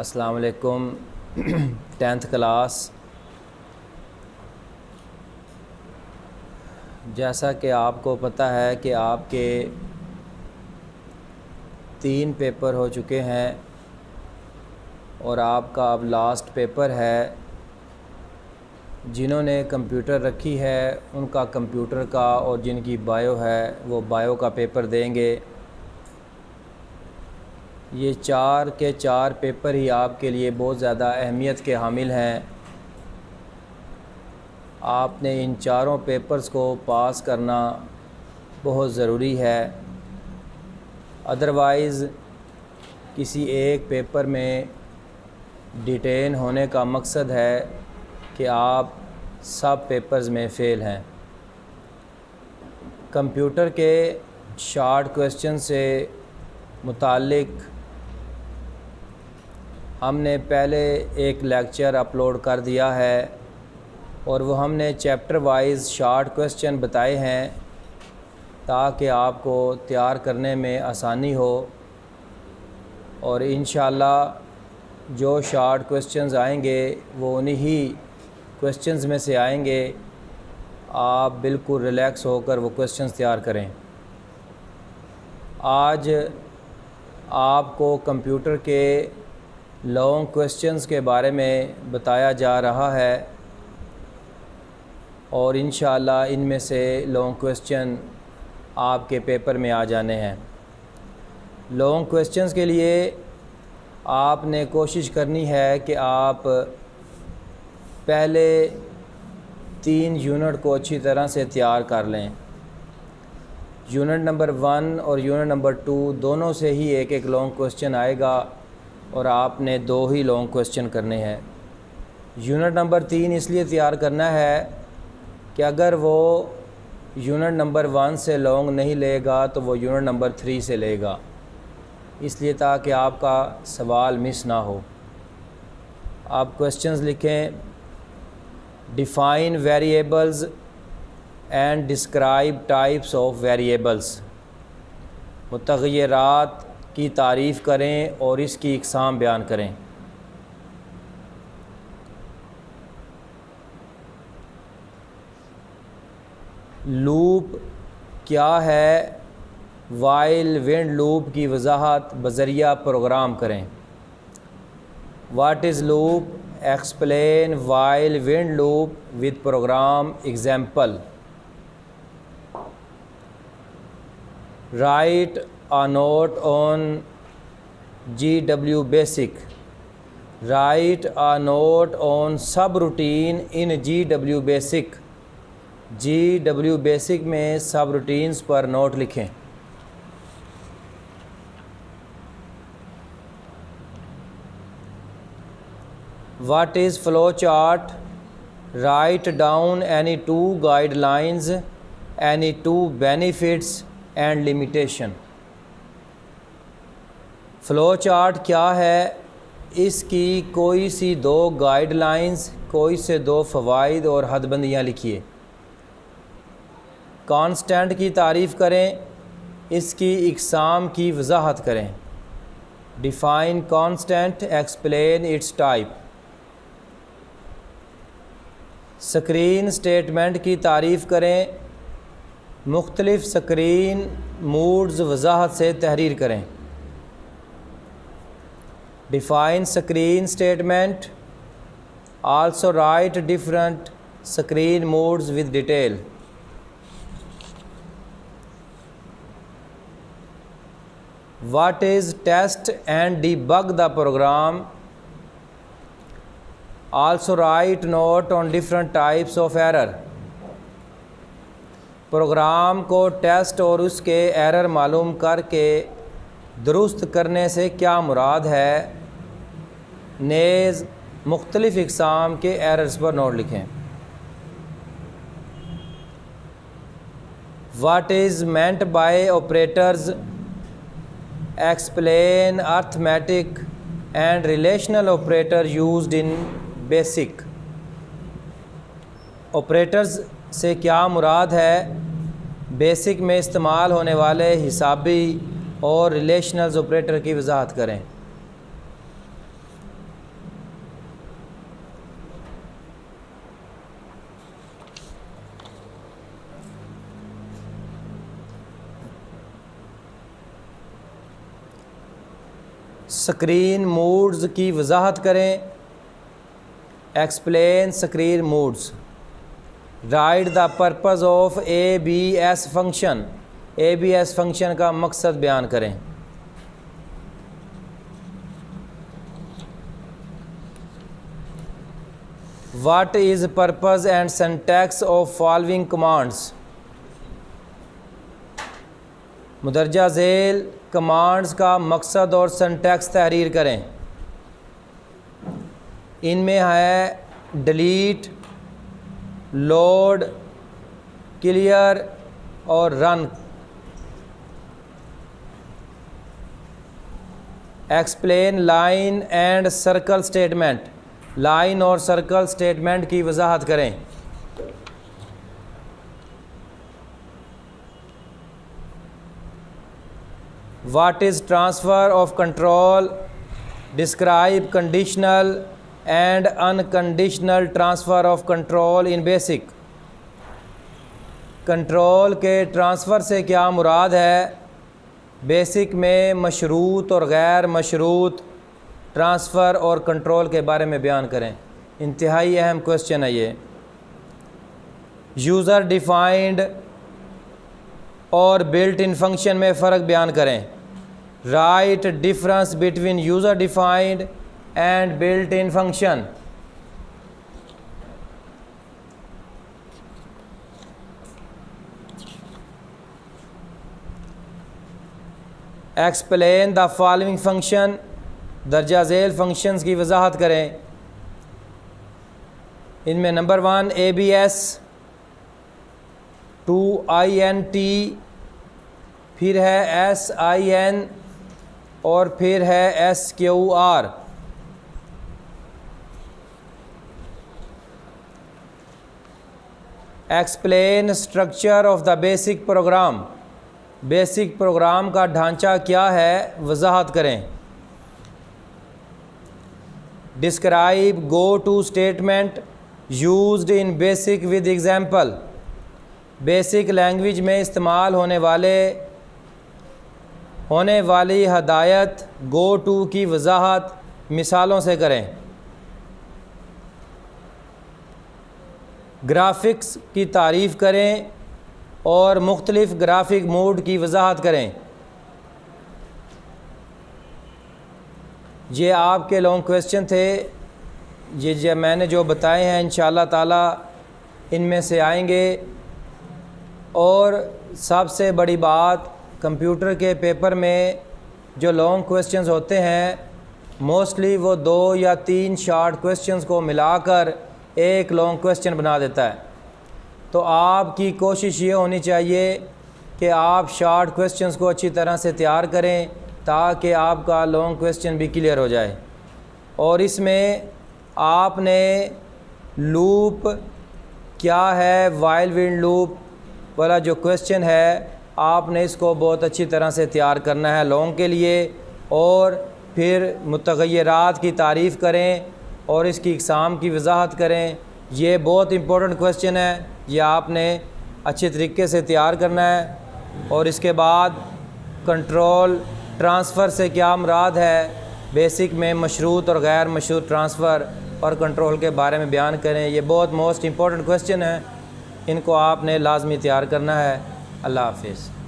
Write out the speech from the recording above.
अस्सलाम वालेकुम। 10th class, जैसा कि आपको पता है कि आपके 3 पेपर हो चुके हैं और आपका अब लास्ट पेपर है। जिन्होंने कंप्यूटर रखी है उनका कंप्यूटर का, और जिनकी बायो है वो बायो का पेपर देंगे। ये 4 के 4 पेपर ही आपके लिए बहुत ज़्यादा अहमियत के हामिल हैं। आपने इन चारों पेपर्स को पास करना बहुत ज़रूरी है, अदरवाइज़ किसी एक पेपर में डिटेन होने का मकसद है कि आप सब पेपर्स में फ़ेल हैं। कंप्यूटर के शॉर्ट क्वेश्चन से मुताल्लिक़ हमने पहले एक लेक्चर अपलोड कर दिया है और वो हमने चैप्टर वाइज शॉर्ट क्वेश्चन बताए हैं ताकि आपको तैयार करने में आसानी हो। और इंशाअल्लाह जो शॉर्ट क्वेश्चंस आएंगे वो उन्हीं क्वेश्चंस में से आएंगे। आप बिल्कुल रिलैक्स होकर वो क्वेश्चंस तैयार करें। आज आपको कंप्यूटर के लॉन्ग क्वेश्चंस के बारे में बताया जा रहा है और इंशाअल्लाह इनमें से लॉन्ग क्वेश्चन आपके पेपर में आ जाने हैं। लॉन्ग क्वेश्चंस के लिए आपने कोशिश करनी है कि आप पहले 3 यूनिट को अच्छी तरह से तैयार कर लें। यूनिट नंबर 1 और यूनिट नंबर 2 दोनों से ही एक एक लॉन्ग क्वेश्चन आएगा और आपने 2 ही लॉन्ग क्वेश्चन करने हैं। यूनिट नंबर 3 इसलिए तैयार करना है कि अगर वो यूनिट नंबर 1 से लॉन्ग नहीं लेगा तो वो यूनिट नंबर 3 से लेगा, इसलिए ताकि आपका सवाल मिस ना हो। आप क्वेश्चंस लिखें। Define variables and describe types of variables. मुतग़य्यरात की तारीफ़ करें और इसकी इक़साम बयान करें। लूप क्या है? वाइल विंड लूप की वजाहत बज़रिया प्रोग्राम करें। What is loop? Explain while wend loop with program example. Write a note on GW Basic. Write a note on subroutine in GW Basic. GW Basic में subroutines पर note लिखें। What is flow chart? Write down any 2 guidelines, any 2 benefits and limitation. Flow chart क्या है? इसकी कोई सी 2 guidelines, कोई से 2 फ़वाइद और हदबंदियाँ लिखिए। कांस्टेंट की तारीफ़ करें, इसकी इक़साम की वजाहत करें। Define constant, explain it's type. Screen statement की तारीफ़ करें, मुख्तलिफ़ स्क्रीन मूड्स वजाहत से तहरीर करें। Define screen statement. Also write different screen modes with detail. What is test and debug the program? Also write note on different types of error. Program को test और उसके एरर मालूम करके दुरुस्त करने से क्या मुराद है? नेज़ मुख्तलिफ़ इक़साम के एरर्स पर नोट लिखें। What is meant by operators? Explain arithmetic and relational operator used in basic. Operators से क्या मुराद है? बेसिक में इस्तेमाल होने वाले हिसाबी और रिलेशनल्स ऑपरेटर की वजाहत करें। स्क्रीन मूड्स की वजाहत करें। Explain screen moods. Right the purpose of ABS function. ABS function का मकसद बयान करें। What is purpose and syntax of following commands? मुदरजा झेल कमांड्स का मकसद और सिंटैक्स तहरीर करें। इनमें है डिलीट, लोड, क्लियर और run. Explain line and circle statement. Line और सर्कल स्टेटमेंट की वजाहत करें। What is transfer of control? Describe conditional and unconditional transfer of control in basic. Control के ट्रांसफ़र से क्या मुराद है? बेसिक में मशरूत और गैर मशरूत ट्रांसफ़र और कंट्रोल के बारे में बयान करें। इंतहाई अहम क्वेश्चन है ये। यूज़र डिफाइंड और बिल्ट इन फंक्शन में फ़र्क बयान करें। Right difference between user defined and built in function. Explain the following function. दर्जा झेल फंक्शंस की वजाहत करें। इनमें नंबर 1 ABS, 2 INT, फिर है SIN और फिर है SQR। Explain structure of the BASIC program. BASIC program का ढांचा क्या है, वजाहत करें। Describe go to statement used in BASIC with example. BASIC language में इस्तेमाल होने वाली हदायत गो टू की वजाहत मिसालों से करें। ग्राफिक्स की तारीफ़ करें और मुख्तलिफ़ ग्राफिक मोड की वजाहत करें। ये आपके लॉन्ग क्वेश्चन थे। ये मैंने जो बताए हैं इंशाअल्लाह ताला इनमें से आएंगे। और सबसे बड़ी बात, कंप्यूटर के पेपर में जो लॉन्ग क्वेश्चंस होते हैं मोस्टली वो 2 या 3 शॉर्ट क्वेश्चंस को मिलाकर एक लॉन्ग क्वेश्चन बना देता है। तो आपकी कोशिश ये होनी चाहिए कि आप शॉर्ट क्वेश्चंस को अच्छी तरह से तैयार करें ताकि आपका लॉन्ग क्वेश्चन भी क्लियर हो जाए। और इसमें आपने लूप क्या है, वाइल विंड लूप वाला जो क्वेश्चन है, आपने इसको बहुत अच्छी तरह से तैयार करना है लॉन्ग के लिए। और फिर मुतग़य्यरात की तारीफ़ करें और इसकी इक़साम की वजाहत करें। ये बहुत इंपॉर्टेंट क्वेश्चन है, ये आपने अच्छे तरीके से तैयार करना है। और इसके बाद कंट्रोल ट्रांसफ़र से क्या मुराद है, बेसिक में मशरूत और गैर मशरूत ट्रांसफ़र और कंट्रोल के बारे में बयान करें। ये बहुत मोस्ट इंपॉर्टेंट क्वेश्चन है, इनको आपने लाजमी तैयार करना है। अल्लाह हाफ़िज़।